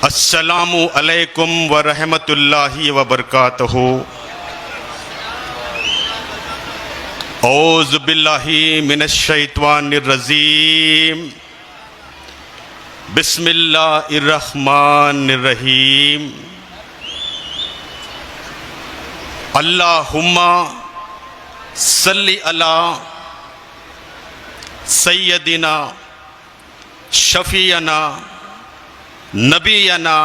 अस्सलामु अलैकुम व रहमतुल्लाहि व बरकातहू। औज़ु बिल्लाहि मिनश शैतानिर रजीम। बिस्मिल्लाहिर रहमानिर रहीम। अल्लाहुम्मा सल्लि अला सय्यदिना शफीअना नबीना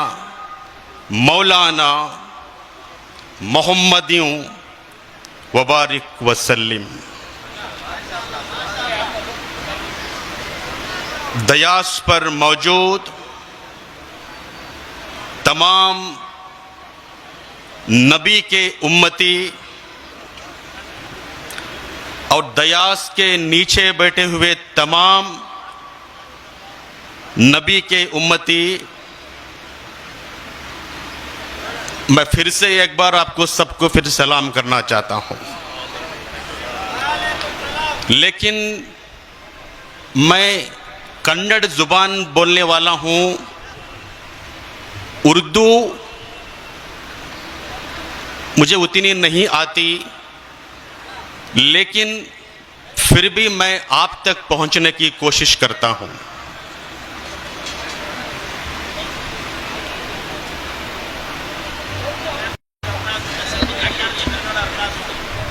मौलाना मोहम्मदियों वबारिक वसल्लिम। दयास पर मौजूद तमाम नबी के उम्मती और दयास के नीचे बैठे हुए तमाम नबी के उम्मती, मैं फिर से एक बार आपको सबको फिर सलाम करना चाहता हूँ। लेकिन मैं कन्नड़ ज़ुबान बोलने वाला हूँ, उर्दू मुझे उतनी नहीं आती, लेकिन फिर भी मैं आप तक पहुँचने की कोशिश करता हूँ।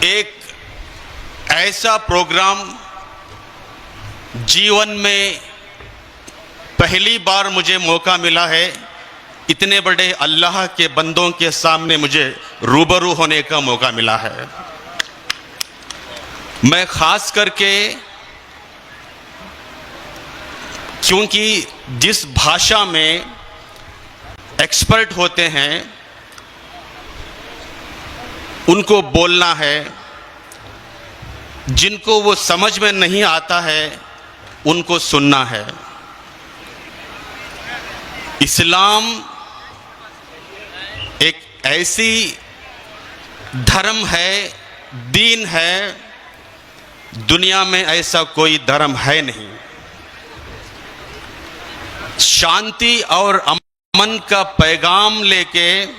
एक ऐसा प्रोग्राम जीवन में पहली बार मुझे मौका मिला है, इतने बड़े अल्लाह के बंदों के सामने मुझे रूबरू होने का मौका मिला है। मैं ख़ास करके, क्योंकि जिस भाषा में एक्सपर्ट होते हैं उनको बोलना है, जिनको वो समझ में नहीं आता है उनको सुनना है। इस्लाम एक ऐसी धर्म है, दीन है, दुनिया में ऐसा कोई धर्म है नहीं। शांति और अमन का पैगाम लेके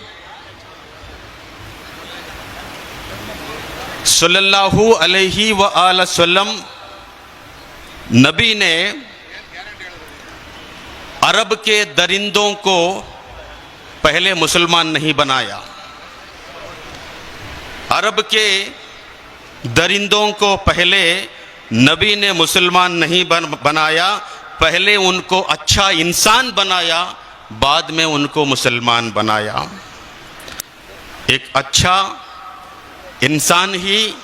सल्लल्लाहु अलैहि व आला वसल्लम नबी ने अरब के दरिंदों को पहले मुसलमान नहीं बनाया। अरब के दरिंदों को पहले नबी ने मुसलमान नहीं बनाया, पहले उनको अच्छा इंसान बनाया, बाद में उनको मुसलमान बनाया। एक अच्छा इंसान ही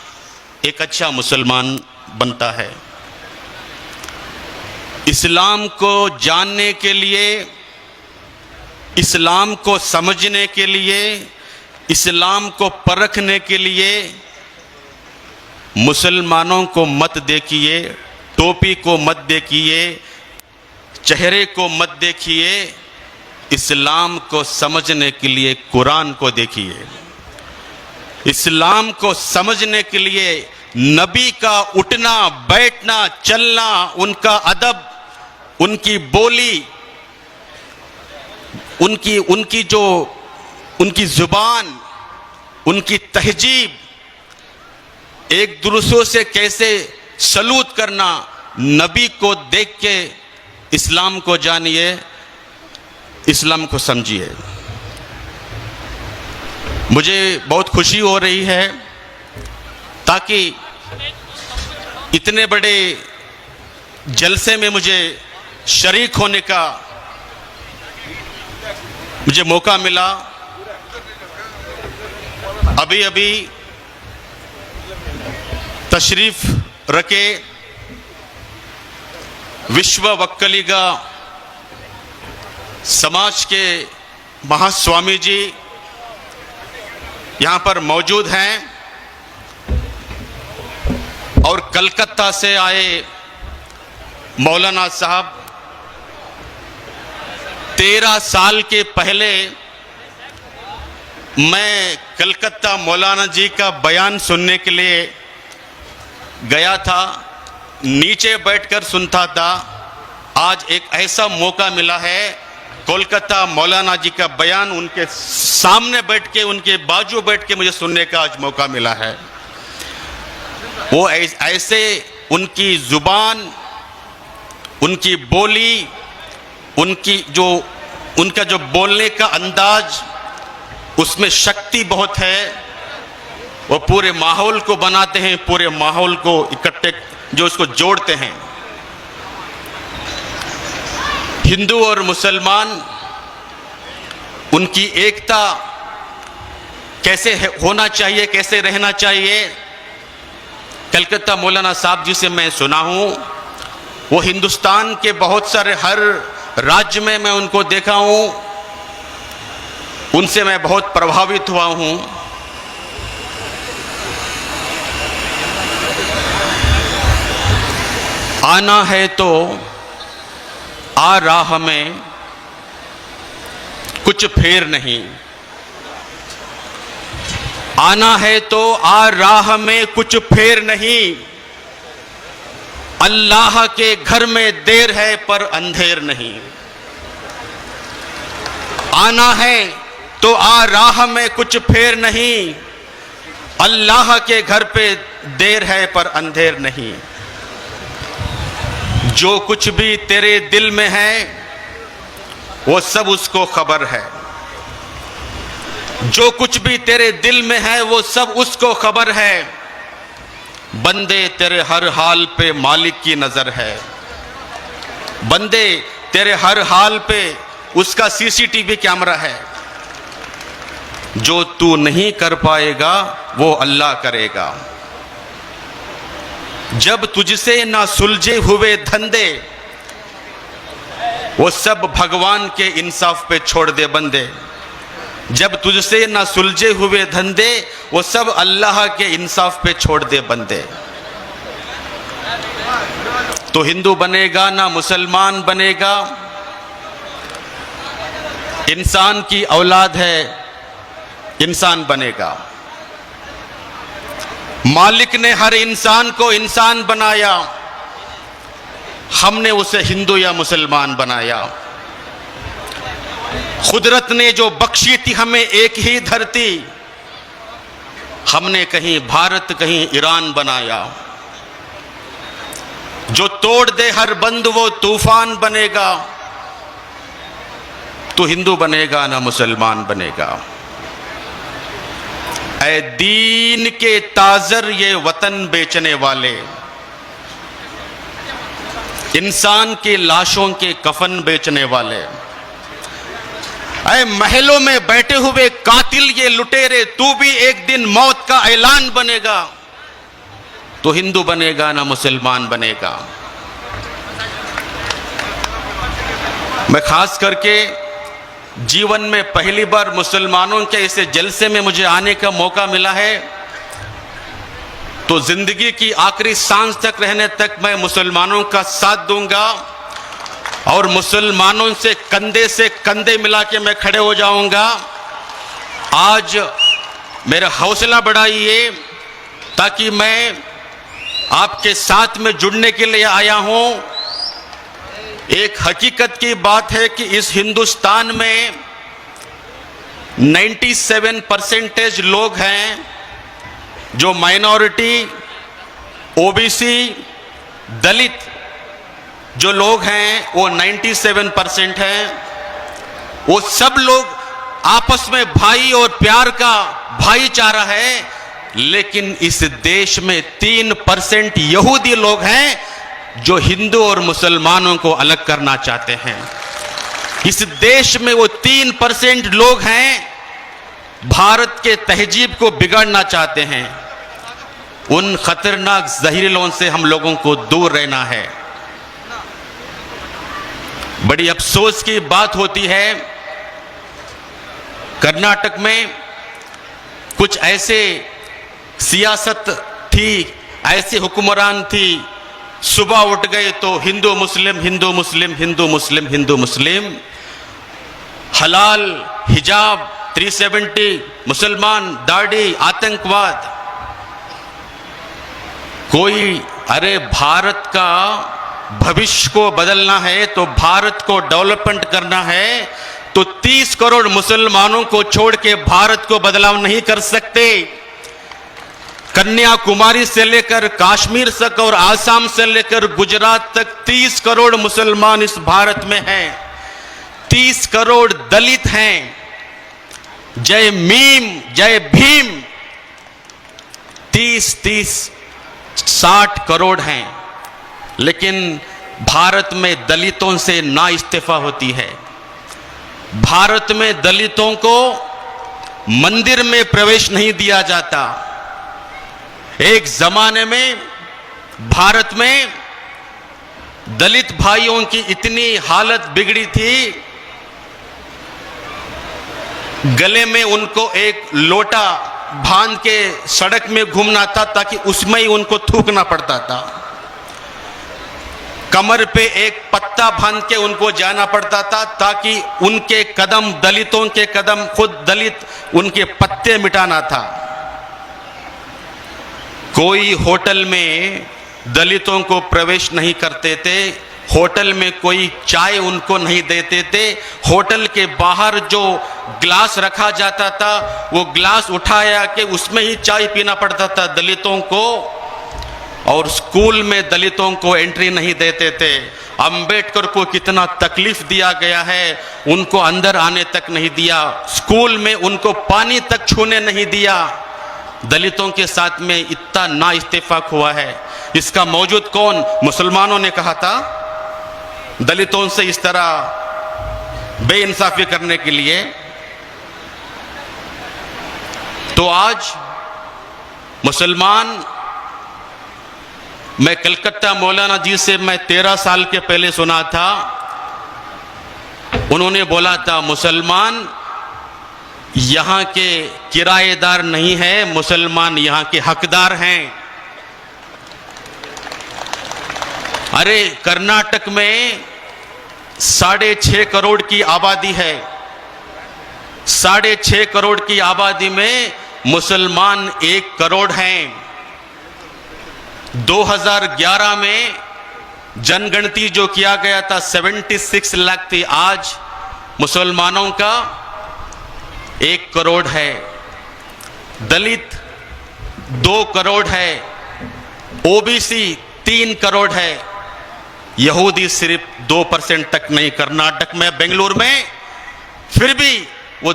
एक अच्छा मुसलमान बनता है। इस्लाम को जानने के लिए, इस्लाम को समझने के लिए, इस्लाम को परखने के लिए मुसलमानों को मत देखिए, टोपी को मत देखिए, चेहरे को मत देखिए। इस्लाम को समझने के लिए कुरान को देखिए। इस्लाम को समझने के लिए नबी का उठना बैठना चलना, उनका अदब, उनकी बोली, उनकी जुबान, उनकी तहजीब, एक दूसरों से कैसे सलूट करना, नबी को देख के इस्लाम को जानिए, इस्लाम को समझिए। मुझे बहुत खुशी हो रही है ताकि इतने बड़े जलसे में मुझे शरीक होने का मुझे मौका मिला। अभी अभी तशरीफ रखे विश्व वक्कलिगा समाज के महास्वामी जी यहाँ पर मौजूद हैं, और कलकत्ता से आए मौलाना साहब 13 साल के पहले मैं कलकत्ता मौलाना जी का बयान सुनने के लिए गया था, नीचे बैठकर सुनता था। आज एक ऐसा मौका मिला है कोलकाता मौलाना जी का बयान उनके सामने बैठ के, उनके बाजू बैठ के मुझे सुनने का आज मौका मिला है। वो ऐसे उनकी जुबान, उनकी बोली, उनका जो बोलने का अंदाज, उसमें शक्ति बहुत है। वो पूरे माहौल को बनाते हैं, पूरे माहौल को इकट्ठे, जो उसको जोड़ते हैं। हिंदू और मुसलमान, उनकी एकता कैसे होना चाहिए, कैसे रहना चाहिए, कलकत्ता मौलाना साहब जी से मैं सुना हूं। वो हिंदुस्तान के बहुत सारे हर राज्य में मैं उनको देखा हूं, उनसे मैं बहुत प्रभावित हुआ हूं। आना है तो आ राह में कुछ फेर नहीं, आना है तो आ राह में कुछ फेर नहीं, अल्लाह के घर में देर है पर अंधेर नहीं। आना है तो आ राह में कुछ फेर नहीं, अल्लाह के घर पे देर है पर अंधेर नहीं। जो कुछ भी तेरे दिल में है वो सब उसको खबर है, जो कुछ भी तेरे दिल में है वो सब उसको खबर है। बंदे तेरे हर हाल पे मालिक की नजर है, बंदे तेरे हर हाल पे उसका सीसीटीवी कैमरा है। जो तू नहीं कर पाएगा वो अल्लाह करेगा। जब तुझसे ना सुलझे हुए धंधे वो सब भगवान के इंसाफ पे छोड़ दे बंदे। जब तुझसे ना सुलझे हुए धंधे वो सब अल्लाह के इंसाफ पे छोड़ दे बंदे। तो हिंदू बनेगा ना मुसलमान बनेगा, इंसान की औलाद है, इंसान बनेगा। मालिक ने हर इंसान को इंसान बनाया, हमने उसे हिंदू या मुसलमान बनाया। कुदरत ने जो बख्शी थी हमें एक ही धरती, हमने कहीं भारत कहीं ईरान बनाया। जो तोड़ दे हर बंद वो तूफान बनेगा। तो हिंदू बनेगा ना मुसलमान बनेगा। ऐ दीन के ताजर ये वतन बेचने वाले, इंसान के लाशों के कफन बेचने वाले, ऐ महलों में बैठे हुए कातिल ये लुटेरे, तू भी एक दिन मौत का ऐलान बनेगा। तो हिंदू बनेगा ना मुसलमान बनेगा। मैं खास करके जीवन में पहली बार मुसलमानों के ऐसे जलसे में मुझे आने का मौका मिला है, तो जिंदगी की आखिरी सांस तक रहने तक मैं मुसलमानों का साथ दूंगा और मुसलमानों से कंधे मिला के मैं खड़े हो जाऊंगा। आज मेरा हौसला बढ़ाइए ताकि मैं आपके साथ में जुड़ने के लिए आया हूं। एक हकीकत की बात है कि इस हिंदुस्तान में 97% लोग हैं जो माइनॉरिटी, ओबीसी, दलित जो लोग हैं वो 97% हैं। वो सब लोग आपस में भाई और प्यार का भाईचारा है, लेकिन इस देश में 3% यहूदी लोग हैं जो हिंदू और मुसलमानों को अलग करना चाहते हैं। इस देश में वो 3% लोग हैं भारत के तहजीब को बिगाड़ना चाहते हैं। उन खतरनाक जहरीलों से हम लोगों को दूर रहना है। बड़ी अफसोस की बात होती है, कर्नाटक में कुछ ऐसे सियासत थी, ऐसे हुक्मरान थी, सुबह उठ गए तो हिंदू मुस्लिम हिंदू मुस्लिम हिंदू मुस्लिम हिंदू मुस्लिम, हलाल, हिजाब, 370, मुसलमान, दाढ़ी, आतंकवाद। कोई अरे भारत का भविष्य को बदलना है, तो भारत को डेवलपमेंट करना है, तो 30 करोड़ मुसलमानों को छोड़ के भारत को बदलाव नहीं कर सकते। कन्याकुमारी से लेकर कश्मीर तक और आसाम से लेकर गुजरात तक 30 करोड़ मुसलमान इस भारत में हैं। 30 करोड़ दलित हैं। जय मीम, जय भीम। 60 करोड़ हैं, लेकिन भारत में दलितों से ना इस्तीफा होती है। भारत में दलितों को मंदिर में प्रवेश नहीं दिया जाता। एक जमाने में भारत में दलित भाइयों की इतनी हालत बिगड़ी थी, गले में उनको एक लोटा बांध के सड़क में घूमना था ताकि उसमें ही उनको थूकना पड़ता था। कमर पे एक पत्ता बांध के उनको जाना पड़ता था ताकि उनके कदम, दलितों के कदम, खुद दलित उनके पत्ते मिटाना था। कोई होटल में दलितों को प्रवेश नहीं करते थे। होटल में कोई चाय उनको नहीं देते थे। होटल के बाहर जो ग्लास रखा जाता था, वो ग्लास उठाया कि उसमें ही चाय पीना पड़ता था दलितों को। और स्कूल में दलितों को एंट्री नहीं देते थे। अंबेडकर को कितना तकलीफ दिया गया है, उनको अंदर आने तक नहीं दिया। स्कूल में उनको पानी तक छूने नहीं दिया। दलितों के साथ में इतना ना इत्तेफाक हुआ है। इसका मौजूद कौन? मुसलमानों ने कहा था दलितों से इस तरह बेइंसाफी करने के लिए। तो आज मुसलमान, मैं कलकत्ता मौलाना जी से मैं 13 साल के पहले सुना था, उन्होंने बोला था मुसलमान यहां के किराएदार नहीं है, मुसलमान यहां के हकदार हैं। अरे कर्नाटक में 6.5 करोड़ की आबादी है। 6.5 करोड़ की आबादी में मुसलमान 1 करोड़ हैं। 2011 में जनगणति जो किया गया था 76 लाख थी, आज मुसलमानों का 1 करोड़ है। दलित 2 करोड़ है। ओबीसी 3 करोड़ है। यहूदी सिर्फ 2% तक नहीं। कर्नाटक में, बेंगलुरु में फिर भी वो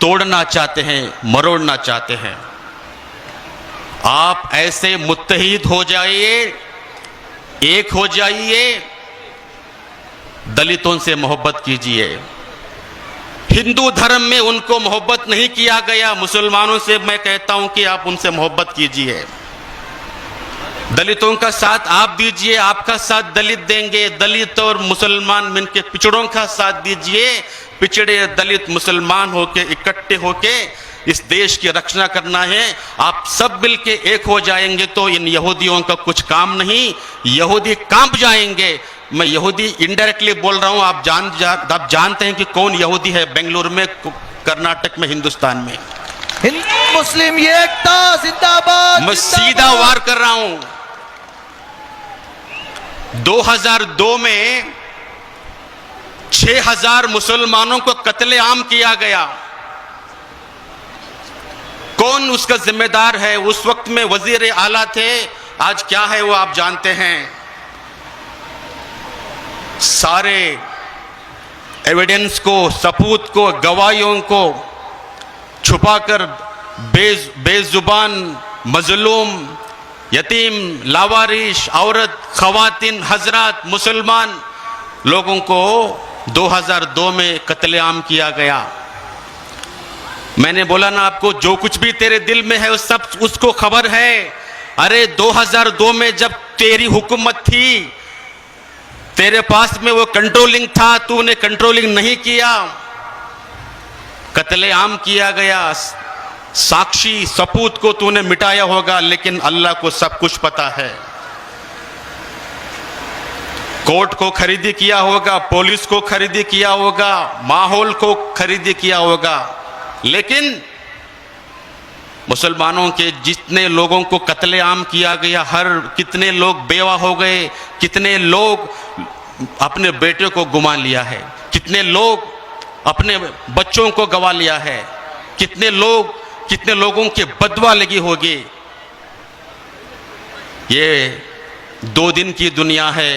तोड़ना चाहते हैं, मरोड़ना चाहते हैं। आप ऐसे मुत्तहिद हो जाइए, एक हो जाइए, दलितों से मोहब्बत कीजिए। हिंदू धर्म में उनको मोहब्बत नहीं किया गया, मुसलमानों से मैं कहता हूं कि आप उनसे मोहब्बत कीजिए। दलितों का साथ आप दीजिए, आपका साथ दलित देंगे। दलित और मुसलमान मिलकर पिछड़ों का साथ दीजिए। पिछड़े दलित मुसलमान होके इकट्ठे होके इस देश की रक्षा करना है। आप सब मिलके एक हो जाएंगे तो इन यहूदियों का कुछ काम नहीं, यहूदी कांप जाएंगे। मैं यहूदी इनडायरेक्टली बोल रहा हूं, आप जानते हैं कि कौन यहूदी है बेंगलुरु में, कर्नाटक में, हिंदुस्तान में। मुस्लिम एकता जिंदाबाद। मैं सीधा वार कर रहा हूं। 2002 में 6000 मुसलमानों को कत्लेआम किया गया। कौन उसका जिम्मेदार है? उस वक्त में वजीर आला थे, आज क्या है वो आप जानते हैं। सारे एविडेंस को, सबूत को, गवाहियों को छुपाकर बेजुबान, मजलूम, यतीम, लावारिश, औरत, खवातीन, हजरात, मुसलमान लोगों को 2002 में कत्लेआम किया गया। मैंने बोला ना आपको, जो कुछ भी तेरे दिल में है उस सब उसको खबर है। अरे 2002 में जब तेरी हुकूमत थी, तेरे पास में वो कंट्रोलिंग था, तूने कंट्रोलिंग नहीं किया, कत्लेआम किया गया। साक्षी सबूत को तूने मिटाया होगा, लेकिन अल्लाह को सब कुछ पता है। कोर्ट को खरीदी किया होगा, पुलिस को खरीदी किया होगा, माहौल को खरीदी किया होगा, लेकिन मुसलमानों के जितने लोगों को कत्लेआम किया गया, कितने लोग बेवा हो गए, कितने लोग अपने बेटे को गुमा लिया है, कितने लोग अपने बच्चों को गवा लिया है, कितने लोगों के बदवा लगी होगी। ये 2 दिन की दुनिया है।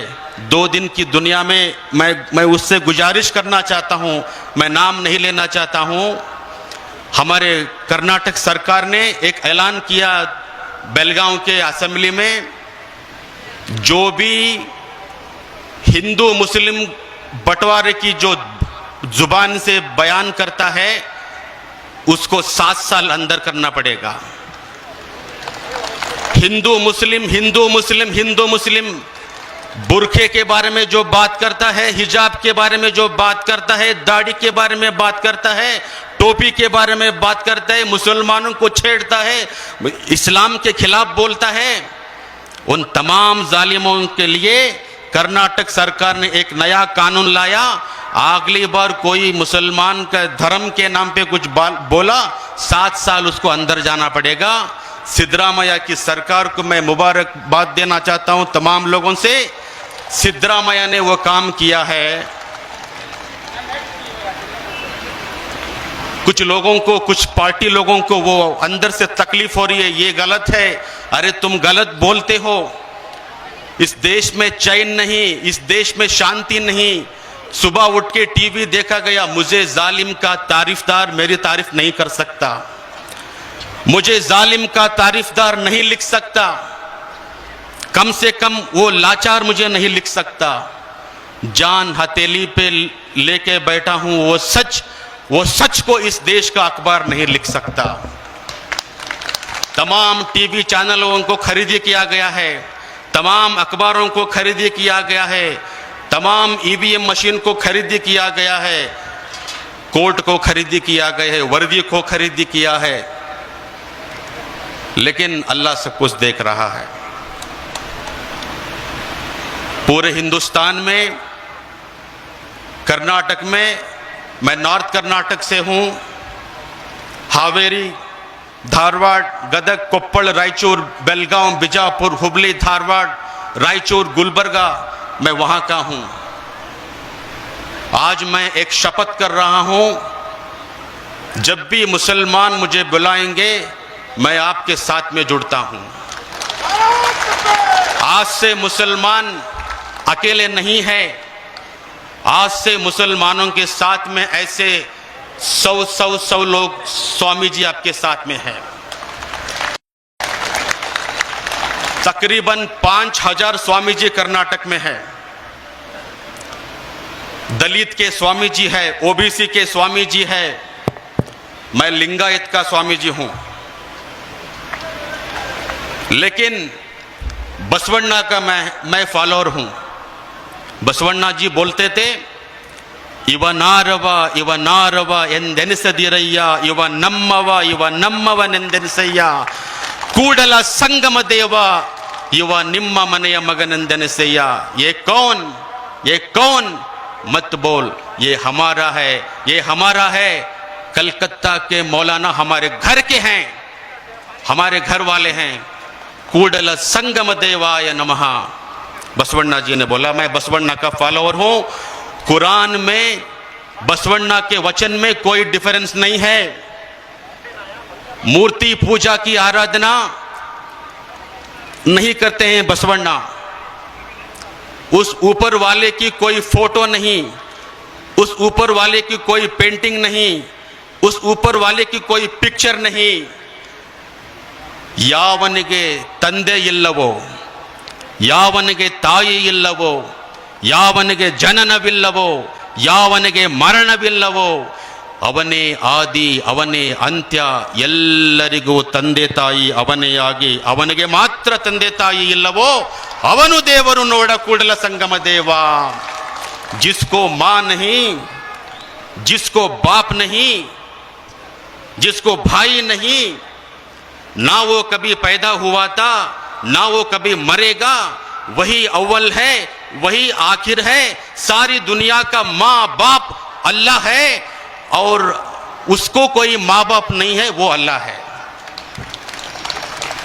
2 दिन की दुनिया में मैं उससे गुजारिश करना चाहता हूं, मैं नाम नहीं लेना चाहता हूं। हमारे कर्नाटक सरकार ने एक ऐलान किया बेलगांव के असेंबली में, जो भी हिंदू मुस्लिम बंटवारे की जो जुबान से बयान करता है उसको 7 साल अंदर करना पड़ेगा। हिंदू मुस्लिम हिंदू मुस्लिम हिंदू मुस्लिम, बुरखे के बारे में जो बात करता है, हिजाब के बारे में जो बात करता है, दाढ़ी के बारे में बात करता है, टोपी के बारे में बात करता है, मुसलमानों को छेड़ता है, इस्लाम के खिलाफ बोलता है, उन तमाम जालिमों के लिए कर्नाटक सरकार ने एक नया कानून लाया। अगली बार कोई मुसलमान का धर्म के नाम पे कुछ बोला, 7 साल उसको अंदर जाना पड़ेगा। सिद्धरामैया की सरकार को मैं मुबारकबाद देना चाहता हूं तमाम लोगों से। सिद्धरामैया ने वो काम किया है। कुछ लोगों को, कुछ पार्टी लोगों को वो अंदर से तकलीफ हो रही है, ये गलत है, अरे तुम गलत बोलते हो, इस देश में चैन नहीं, इस देश में शांति नहीं। सुबह उठ के टीवी देखा गया, मुझे जालिम का तारीफदार मेरी तारीफ नहीं कर सकता, मुझे जालिम का तारीफदार नहीं लिख सकता, कम से कम वो लाचार मुझे नहीं लिख सकता। जान हथेली पे लेके बैठा हूं, वो सच को इस देश का अखबार नहीं लिख सकता। तमाम टीवी चैनलों को खरीदी किया गया है, तमाम अखबारों को खरीदी किया गया है, तमाम ईवीएम मशीन को खरीदी किया गया है, कोर्ट को खरीदी किया गया है, वर्दी को खरीदी किया है, लेकिन अल्लाह सब कुछ देख रहा है। पूरे हिंदुस्तान में, कर्नाटक में, मैं नॉर्थ कर्नाटक से हूं, हावेरी, धारवाड़, गदग, कोप्पल, रायचूर, बेलगांव, बिजापुर, हुबली, धारवाड़, रायचूर, गुलबर्गा, मैं वहां का हूं। आज मैं एक शपथ कर रहा हूं, जब भी मुसलमान मुझे बुलाएंगे मैं आपके साथ में जुड़ता हूं। आज से मुसलमान अकेले नहीं है, आज से मुसलमानों के साथ में ऐसे 100 लोग स्वामी जी आपके साथ में हैं। तकरीबन 5000 स्वामी जी कर्नाटक में है। दलित के स्वामी जी है, ओबीसी के स्वामी जी है, मैं लिंगायत का स्वामी जी हूं। लेकिन बसवण्णा का मैं फॉलोअर हूं। बसवण्णा जी बोलते थे, इव नारव ಎಂದೆನಿಸದಿರಯ್ಯ, ಇವ ನಮ್ಮವನೆಂದೆನಿಸಯ್ಯ, ಕೂಡಲ ಸಂಗಮ ದೇವ, ಇವ ನಿಮ್ಮ ಮನೆಯ ಮಗನೆಂದೆನಿಸಯ್ಯ। ये कौन मत बोल, ये हमारा है। कलकत्ता के मौलाना हमारे घर के हैं, हमारे घर वाले हैं। कूडल संगम देवाय नमः, बसवण्णा जी ने बोला। मैं बसवण्णा का फॉलोअर हूं। कुरान में बसवण्णा के वचन में कोई डिफरेंस नहीं है। मूर्ति पूजा की आराधना नहीं करते हैं बसवण्णा। उस ऊपर वाले की कोई फोटो नहीं, उस ऊपर वाले की कोई पेंटिंग नहीं, उस ऊपर वाले की कोई पिक्चर नहीं। ಯಾವನಿಗೆ ತಂದೆ ಇಲ್ಲವೋ, ಯಾವನಿಗೆ ತಾಯಿ ಇಲ್ಲವೋ, ಯಾವನಿಗೆ ಜನನವಿಲ್ಲವೋ, ಯಾವನಿಗೆ ಮರಣವಿಲ್ಲವೋ, ಅವನೇ ಆದಿ, ಅವನೇ ಅಂತ್ಯ, ಎಲ್ಲರಿಗೂ ತಂದೆ ತಾಯಿ ಅವನೇ ಆಗಿ ಅವನಿಗೆ ಮಾತ್ರ ತಂದೆ ತಾಯಿ ಇಲ್ಲವೋ ಅವನು ದೇವರು ನೋಡ ಕೂಡಲ ಸಂಗಮ ದೇವ। जिसको मां नहीं, जिसको बाप नहीं, जिसको भाई नहीं, ना वो कभी पैदा हुआ था, ना वो कभी मरेगा, वही अव्वल है, वही आखिर है। सारी दुनिया का माँ बाप अल्लाह है, और उसको कोई माँ बाप नहीं है, वो अल्लाह है।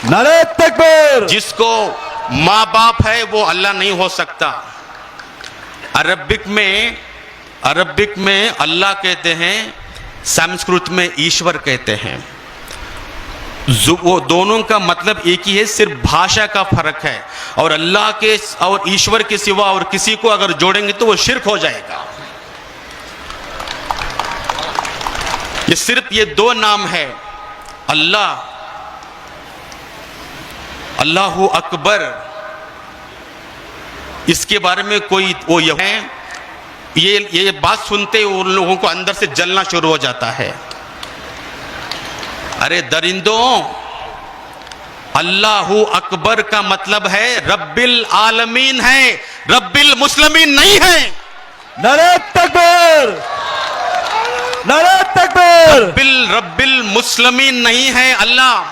नारे तकबीर। जिसको माँ बाप है वो अल्लाह नहीं हो सकता। अरबिक में अल्लाह कहते हैं, संस्कृत में ईश्वर कहते हैं। वो दोनों का मतलब एक ही है, सिर्फ भाषा का फर्क है। और अल्लाह के और ईश्वर के सिवा और किसी को अगर जोड़ेंगे तो वो शिर्क हो जाएगा। ये सिर्फ ये दो नाम है, अल्लाह, अल्लाहु अकबर। इसके बारे में कोई वो ये बात सुनते ही उन लोगों को अंदर से जलना शुरू हो जाता है। अरे दरिंदों, अल्लाहु अकबर का मतलब है रब्बिल आलमीन है, रब्बिल मुस्लिमीन नहीं है। नारे तकबीर, नारे तकबीर। रब्बिल मुस्लिमीन नहीं है अल्लाह,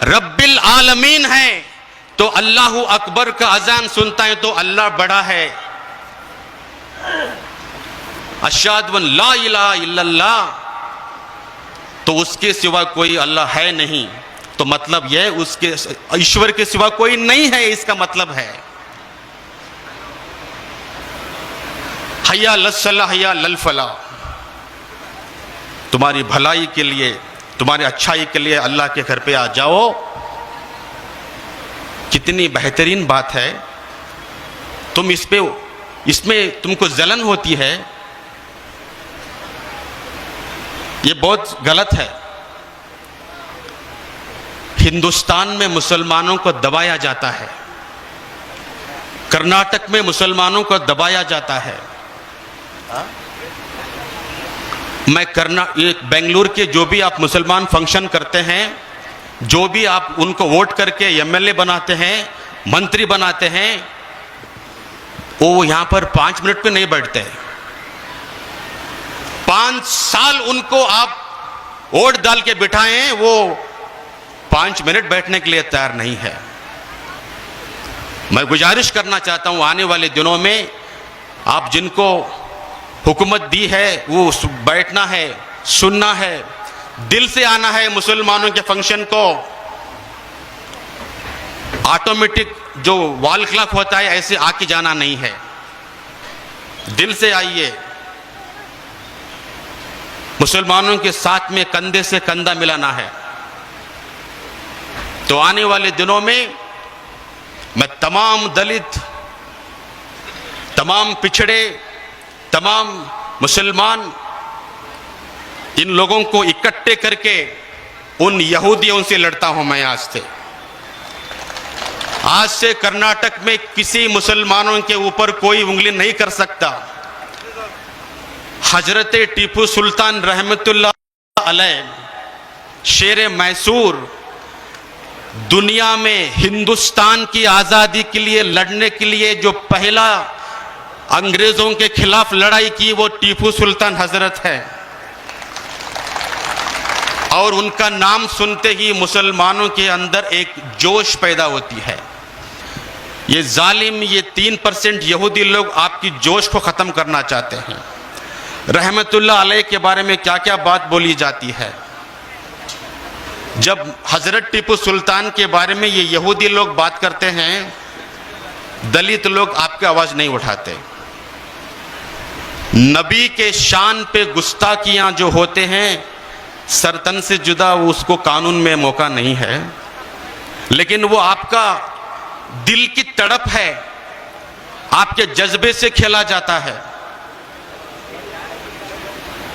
रब्बिल आलमीन है। तो अल्लाहु अकबर का अजान सुनता है तो अल्लाह बड़ा है। अशहदु अन ला इलाहा इल्लल्लाह, तो उसके सिवा कोई अल्लाह है नहीं। तो मतलब यह उसके ईश्वर के सिवा कोई नहीं है, इसका मतलब है। हय्या लस्सलाह हय्या लल फलाह, तुम्हारी भलाई के लिए, तुम्हारी अच्छाई के लिए अल्लाह के घर पे आ जाओ। कितनी बेहतरीन बात है। तुम इसमें तुमको जलन होती है, ये बहुत गलत है। हिंदुस्तान में मुसलमानों को दबाया जाता है, कर्नाटक में मुसलमानों को दबाया जाता है। ये बेंगलुरु के जो भी आप मुसलमान फंक्शन करते हैं, जो भी आप उनको वोट करके एमएलए बनाते हैं, मंत्री बनाते हैं, वो यहां पर 5 मिनट पे नहीं बैठते। 5 साल उनको आप वोट डाल के बिठाएं, वो 5 मिनट बैठने के लिए तैयार नहीं है। मैं गुजारिश करना चाहता हूं, आने वाले दिनों में आप जिनको हुकूमत दी है वो बैठना है, सुनना है, दिल से आना है। मुसलमानों के फंक्शन को ऑटोमेटिक जो वॉल क्लॉक होता है ऐसे आके जाना नहीं है, दिल से आइए। मुसलमानों के साथ में कंधे से कंधा मिलाना है। तो आने वाले दिनों में मैं तमाम दलित, तमाम पिछड़े, तमाम मुसलमान, इन लोगों को इकट्ठे करके उन यहूदियों से लड़ता हूं मैं आज से कर्नाटक में किसी मुसलमानों के ऊपर कोई उंगली नहीं कर सकता। हजरत टीपू सुल्तान रहमतुल्लाह अलैह, शेर मैसूर, दुनिया में हिंदुस्तान की आजादी के लिए लड़ने के लिए जो पहला अंग्रेजों के खिलाफ लड़ाई की वो टीपू सुल्तान हजरत है। और उनका नाम सुनते ही मुसलमानों के अंदर एक जोश पैदा होती है। ये जालिम, ये 3% यहूदी लोग आपकी जोश को खत्म करना चाहते हैं। रहमतुल्लाह अलैह के बारे में क्या क्या बात बोली जाती है। जब हजरत टीपू सुल्तान के बारे में ये यहूदी लोग बात करते हैं, दलित लोग आपकी आवाज नहीं उठाते। नबी के शान पे गुस्ताखियां जो होते हैं, सरतन से जुदा उसको कानून में मौका नहीं है, लेकिन वो आपका दिल की तड़प है, आपके जज्बे से खेला जाता है।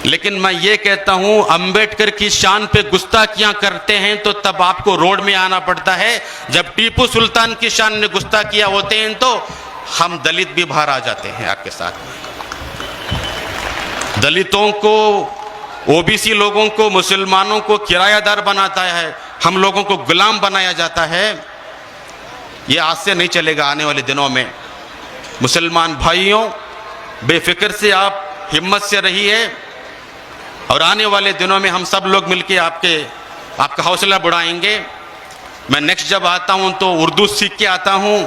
लेकिन मैं ये कहता हूं, अंबेडकर की शान पे गुस्ताखियां करते हैं तो तब आपको रोड में आना पड़ता है। जब टीपू सुल्तान की शान में गुस्ताखियां होते हैं तो हम दलित भी बाहर आ जाते हैं आपके साथ में। दलितों को, ओबीसी लोगों को, मुसलमानों को किरायादार बनाता है, हम लोगों को गुलाम बनाया जाता है। ये आज से नहीं चलेगा, आने वाले दिनों में। मुसलमान भाइयों, बेफिक्र से आप हिम्मत से रहिए और आने वाले दिनों में हम सब लोग मिलके आपका हौसला बढ़ाएंगे। मैं नेक्स्ट जब आता हूं तो उर्दू सीख के आता हूं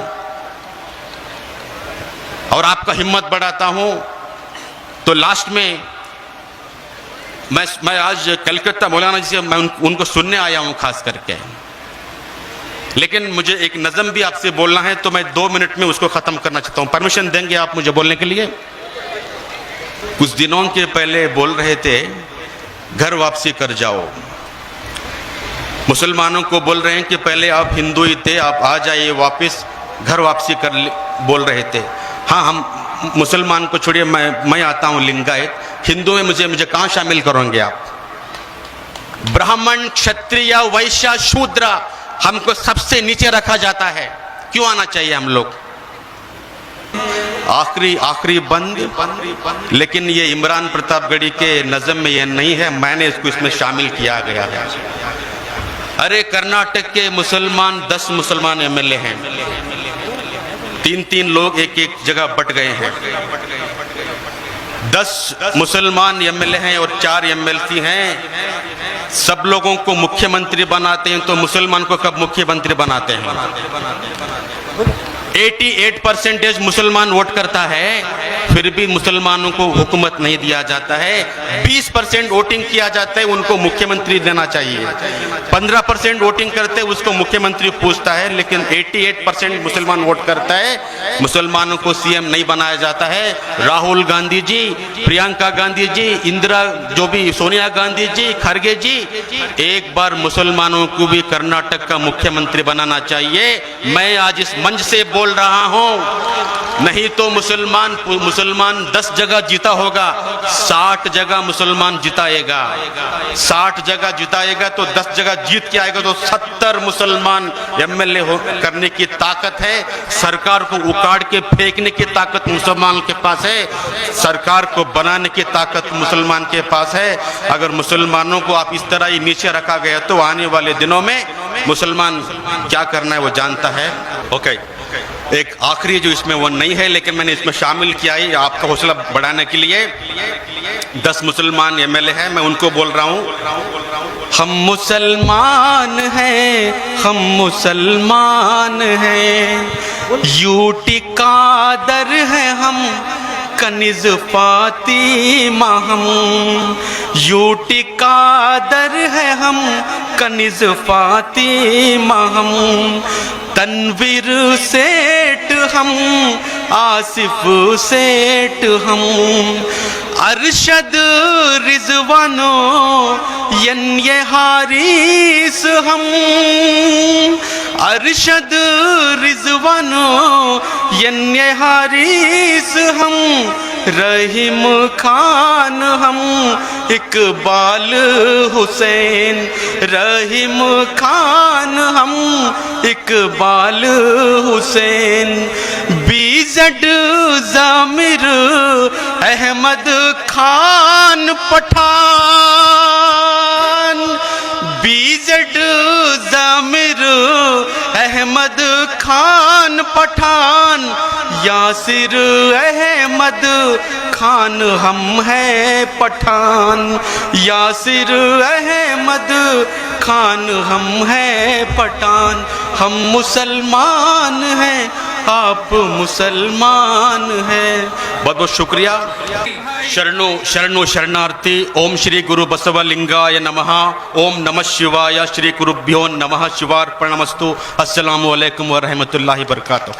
और आपका हिम्मत बढ़ाता हूं। तो लास्ट में मैं आज कलकत्ता मौलाना जी से मैं उनको सुनने आया हूं खास करके, लेकिन मुझे एक नज़म भी आपसे बोलना है, तो मैं 2 मिनट में उसको ख़त्म करना चाहता हूँ। परमिशन देंगे आप मुझे बोलने के लिए? कुछ दिनों के पहले बोल रहे थे घर वापसी कर जाओ, मुसलमानों को बोल रहे हैं कि पहले आप हिंदू ही थे, आप आ जाइए वापस, घर वापसी कर बोल रहे थे। हाँ, हम मुसलमान को छोड़िए, मैं आता हूँ लिंगायत, हिंदू में मुझे कहाँ शामिल करोगे आप? ब्राह्मण, क्षत्रिय, वैश्य, शूद्र, हमको सबसे नीचे रखा जाता है, क्यों आना चाहिए हम लोग? आखिरी बंद। लेकिन ये इमरान प्रतापगढ़ी के नज़म में यह नहीं है, मैंने इसमें शामिल किया गया है। अरे कर्नाटक के मुसलमान 10 मुसलमान एमएलए हैं, 3 लोग एक जगह बट गए हैं। 10 मुसलमान एमएलए हैं और 4 एमएलसी हैं। सब लोगों को मुख्यमंत्री बनाते हैं, तो मुसलमान को कब मुख्यमंत्री बनाते हैं? 88% मुसलमान वोट करता है, फिर भी मुसलमानों को हुकूमत नहीं दिया जाता है। 20% वोटिंग किया जाता है, उनको मुख्यमंत्री देना चाहिए। 15% वोटिंग करते हैं, उसको मुख्यमंत्री पूछता है, लेकिन 88% मुसलमान वोट करता है, मुसलमानों को सीएम नहीं बनाया जाता है। राहुल गांधी जी, प्रियंका गांधी जी, इंदिरा जो भी, सोनिया गांधी जी, खरगे जी, एक बार मुसलमानों को भी कर्नाटक का मुख्यमंत्री बनाना चाहिए। मैं आज इस मंच से बोल रहा हूं, नहीं तो मुसलमान 10 जगह जीता होगा, 60 जगह मुसलमान जिताएगा। 60 जगह जिताएगा तो 10 जगह जीत के आएगा, तो 70 मुसलमान एमएलए करने की ताकत है। सरकार को उखाड़ के फेंकने की ताकत मुसलमान के पास है, सरकार को बनाने की ताकत मुसलमान के पास है। अगर मुसलमानों को आप इस तरह ही नीचे रखा गया तो आने वाले दिनों में मुसलमान क्या करना है वो जानता है। ओके, एक आखिरी जो इसमें वो नहीं है, लेकिन मैंने इसमें शामिल किया है आपका हौसला बढ़ाने के लिए। 10 मुसलमान एमएलए हैं, मैं उनको बोल रहा हूं, हम मुसलमान हैं, हम मुसलमान हैं, यूटी कादर है हम, कनिज फातिमा हम, यूटी कादर है हम, कनिज फातिमा हम, तनवीर सेठ हम, आसिफ सेठ हम, अरशद रिजवानो ये हारिस हम, अरशद रिजवानो ये हारिस हम, रहीम खान हम, इकबाल हुसैन, रहीम खान हम, इकबाल हुसैन, बीजड जामिर अहमद खान पठान, बीजड जामिर अहमद खान पठान, यासिर अहमद खान हम हैं पठान, यासिर अहमद खान हम हैं पठान। हम मुसलमान हैं, आप मुसलमान हैं। बहुत बहुत शुक्रिया। शरणो शरणो शरणार्थी। ओम श्री गुरु बसवलिंगाय नमः। ओम नमः शिवाय। श्री गुरुभ्यो नमः। शिवार्पणमस्तु। अस्सलामु अलैकुम व रहमतुल्लाहि व बरकातुहू।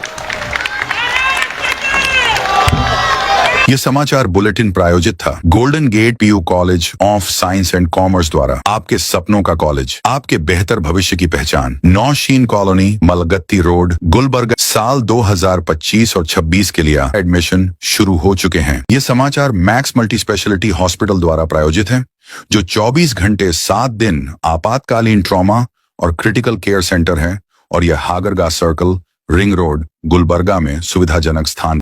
यह समाचार बुलेटिन प्रायोजित था golden gate PU college of science and commerce द्वारा। आपके सपनों का कॉलेज, आपके बेहतर भविष्य की पहचान। Naushin colony, Malgatti road, Gulbarga. साल 2025 और 26 के लिए एडमिशन शुरू हो चुके हैं। ये समाचार मैक्स मल्टी स्पेशलिटी हॉस्पिटल द्वारा प्रायोजित है, जो 24 घंटे 7 दिन आपातकालीन ट्रॉमा और क्रिटिकल केयर सेंटर है, और यह Hagarga circle, ring road, Gulbarga में सुविधाजनक स्थान।